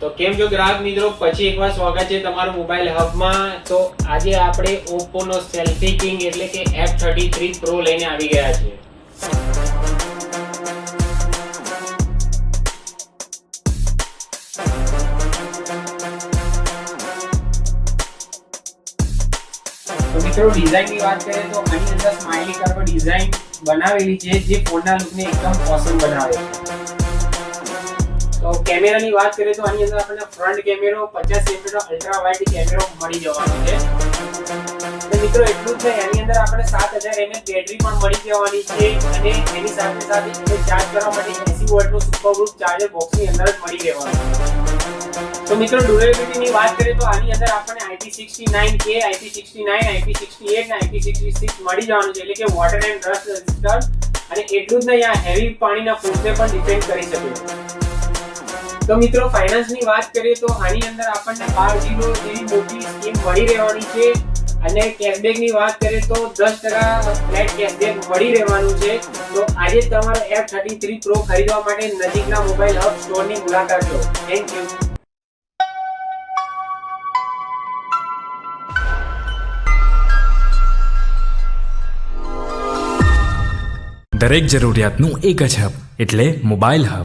તો કેમ છો ગ્રાહક મિત્રો, પછી એકવાર સ્વાગત છે તમારું મોબાઈલ હબમાં। તો આજે આપણે Oppo નો સેલ્ફી કિંગ એટલે કે F33 Pro લઈને આવી ગયા છે। તો મિત્રો ડિઝાઇનની વાત કરીએ તો આની અંદર સ્માઇલી કર્વ ડિઝાઇન બનાવેલી છે જે ફોનના લુકને એકદમ ઓસમ બનાવે છે। તો કેમેરાની વાત કરીએ તો આની અંદર આપણને ફ્રન્ટ કેમેરો 50 MP નો અલ્ટ્રા વાઇડ કેમેરો મળી જવાનો છે। તો મિત્રો એટલું જ નહીં, આની અંદર આપણે 7000 mAh બેટરી પણ મળી જવાની છે અને એની સાથે સાથે એને ચાર્જ કરવા માટે 80 વોલ્ટનું સુપરબૂક ચાર્જર બોક્સની અંદર જ મળી રહેવાનું છે। તો મિત્રો ડ્યુરેબિલિટીની વાત કરીએ તો આની અંદર આપણને IP69K, IP69, IP68 અને IP66 મળી જવાનું છે એટલે કે વોટર એન્ડ રસ્ટ રેઝિસ્ટન્ટ, અને એટલું જ નહીં, આ હેવી પાણીના ફોર્સને પણ ડિફેન્ડ કરી શકે છે। તો મિત્રો ફાઇનાન્સની વાત કરીએ તો આની અંદર આપણને 12 જેવી મોટી સ્કીમ મળી રહેવાની છે અને કેશબેકની વાત કરીએ તો 10% ફ્લેટ કેશબેક મળી રહેવાનું છે। તો આજે તમારો F33 Pro ખરીદવા માટે નજીકના મોબાઈલ હબ સ્ટોરની મુલાકાત લો। Thank you. દરેક જરૂરિયાતનું એક જ હબ એટલે મોબાઈલ હબ।